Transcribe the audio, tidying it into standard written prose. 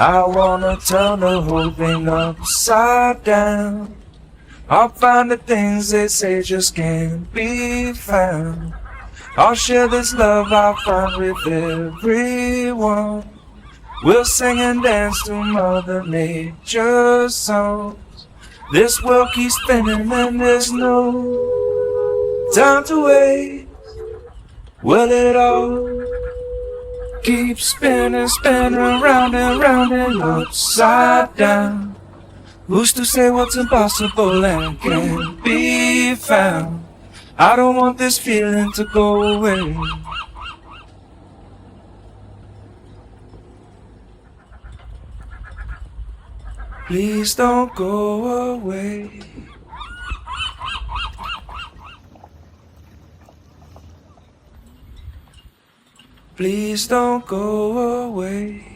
I wanna turn the whole thing upside down. I'll find the things they say just can't be found. I'll share this love I find with everyone. We'll sing and dance to Mother Nature's songs. This world keeps spinning and there's no time to waste. Well, it all keeps spinning, spinning round and round and upside down. Who's to say what's impossible and can't be found? I don't want this feeling to go away. Please don't go away. Please don't go away.